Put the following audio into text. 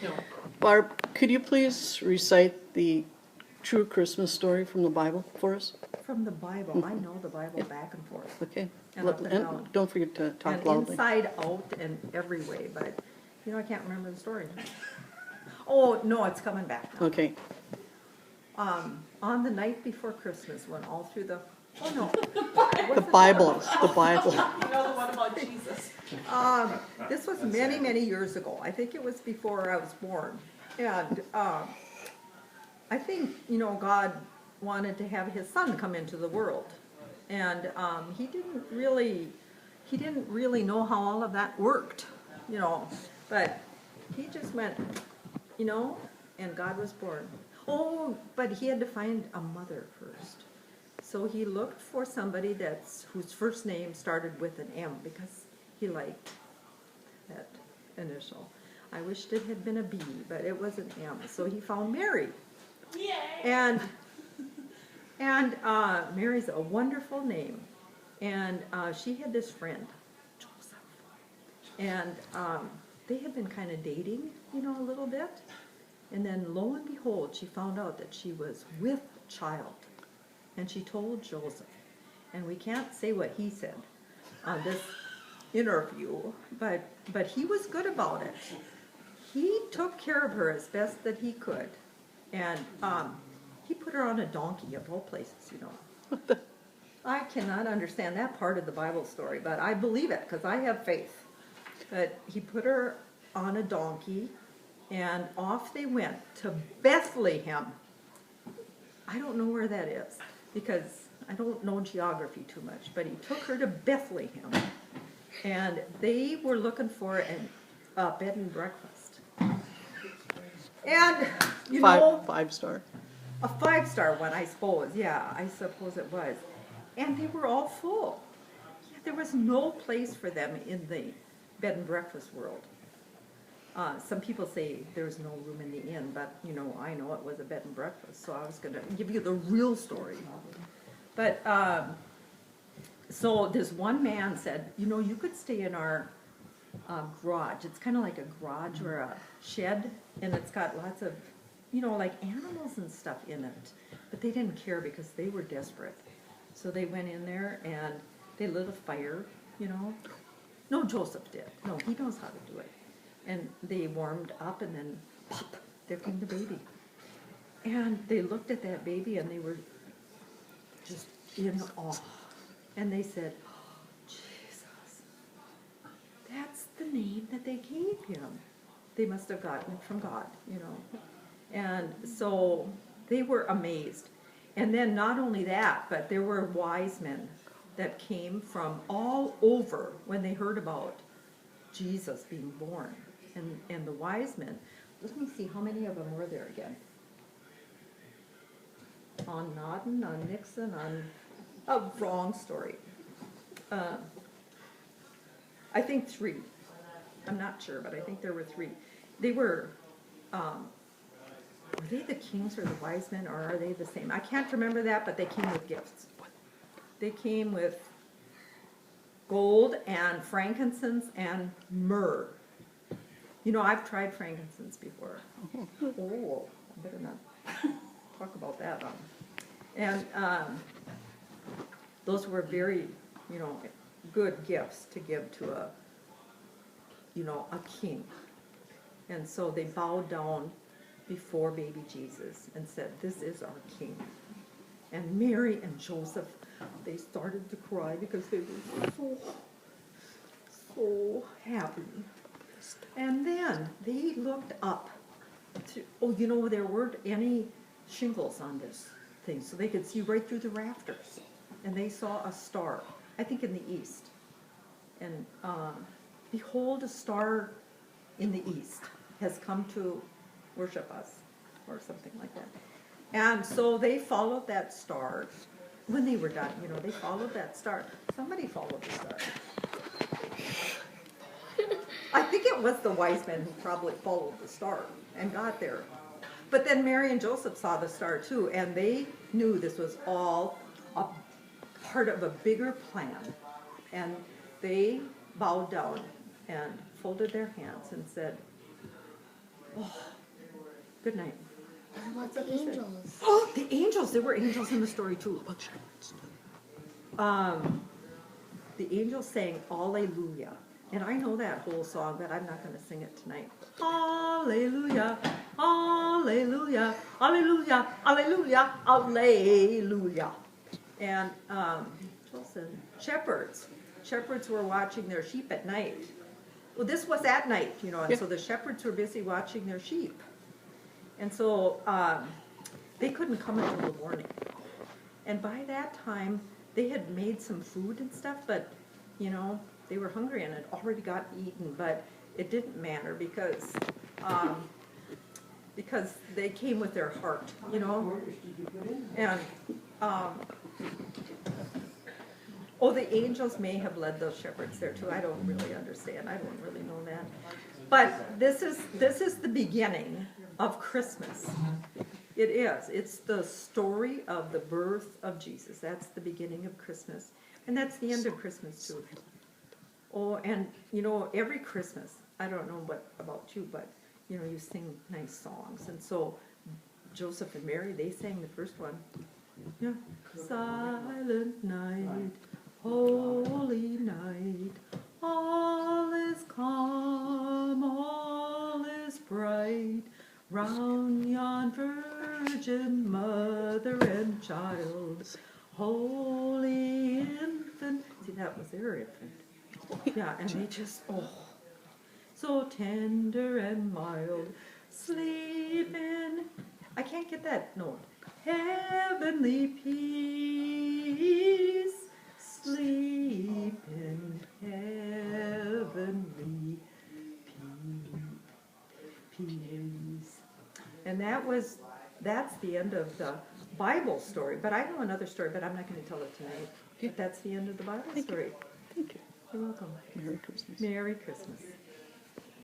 No. Barb, could you please recite the true Christmas story from the Bible for us? From the Bible. I know the Bible back and forth. Okay. And up and down. Don't forget to talk And loudly. inside, out, and every way, but, you know, I can't remember the story. Oh, no, it's coming back now. Okay. On the night before Christmas, when all through the, oh no. The Bible. The Bible. You know the one about Jesus. This was many, many years ago. I think it was before I was born. And I think, you know, God wanted to have his son come into the world. And he didn't really know how all of that worked, you know. But he just went, you know, and God was born. Oh, but he had to find a mother first. So he looked for somebody whose first name started with an M, because he liked that initial. I wished it had been a B, but it was an M. So he found Mary. Yay! And Mary's a wonderful name. And she had this friend, Joseph. And they had been kind of dating, you know, a little bit. And then lo and behold, she found out that she was with child. And she told Joseph. And we can't say what he said on this interview, but he was good about it. He took care of her as best that he could. And he put her on a donkey of all places, you know. I cannot understand that part of the Bible story, but I believe it because I have faith. But he put her on a donkey, and off they went to Bethlehem. I don't know where that is because I don't know geography too much, but he took her to Bethlehem, and they were looking for a bed and breakfast. And, you know, Five-star. a 5-star one, I suppose. Yeah, I suppose it was. And they were all full. Yeah, there was no place for them in the bed and breakfast world. Some people say there's no room in the inn, but, you know, I know it was a bed and breakfast, so I was going to give you the real story. But, so this one man said, you know, you could stay in our garage. It's kind of like a garage or a shed, and it's got lots of, you know, like animals and stuff in it. But they didn't care because they were desperate. So they went in there and they lit a fire, you know. No, Joseph did. No, he knows how to do it. And they warmed up, and then pop, there came the baby. And they looked at that baby and they were just in awe. And they said, Jesus, that's the name that they gave him. They must have gotten it from God, you know. And so they were amazed. And then not only that, but there were wise men that came from all over when they heard about Jesus being born. And the wise men, let me see how many of them were there again. On Nodden, on Nixon, on a wrong story. I think 3. I'm not sure, but I think there were 3. They were they the kings or the wise men, or are they the same? I can't remember that, but they came with gifts. They came with gold and frankincense and myrrh. You know, I've tried frankincense before. Oh, I better not talk about that. And those were very, you know, good gifts to give to a, you know, a king. And so they bowed down before baby Jesus and said, this is our king. And Mary and Joseph, they started to cry because they were so happy. And then they looked up to, oh, you know, there weren't any shingles on this thing, so they could see right through the rafters. And they saw a star, I think in the east. And behold, a star in the east has come to worship us, or something like that. And so they followed that star. When they were done, you know, they followed that star. Somebody followed the star. I think it was the wise men who probably followed the star and got there. But then Mary and Joseph saw the star too, and they knew this was all a part of a bigger plan. And they bowed down and folded their hands and said, Good night. What about the angels? Oh, the angels. There were angels in the story too. The angels sang Alleluia. And I know that whole song, but I'm not going to sing it tonight. Alleluia, Alleluia, Alleluia, Alleluia, Alleluia. And shepherds were watching their sheep at night. Well, this was at night, you know, and so the shepherds were busy watching their sheep. And so they couldn't come until the morning. And by that time, they had made some food and stuff, but, you know, they were hungry and had already got eaten, but it didn't matter because they came with their heart, you know. And the angels may have led those shepherds there too. I don't really understand. I don't really know that. But this is the beginning of Christmas. It is. It's the story of the birth of Jesus. That's the beginning of Christmas, and that's the end of Christmas too. Oh, and you know, every Christmas, I don't know what about you, but you know, you sing nice songs. And so Joseph and Mary, they sang the first one. Yeah. Silent night, holy night, all is calm, all is bright, round yon virgin mother and child, holy infant. See, that was their infant. Yeah, and they just, so tender and mild, sleep in, I can't get that note, heavenly peace, sleep in heavenly peace. And that's the end of the Bible story, but I know another story, but I'm not going to tell it tonight. But that's the end of the Bible story. Thank you. You're welcome. Merry Christmas. Merry Christmas.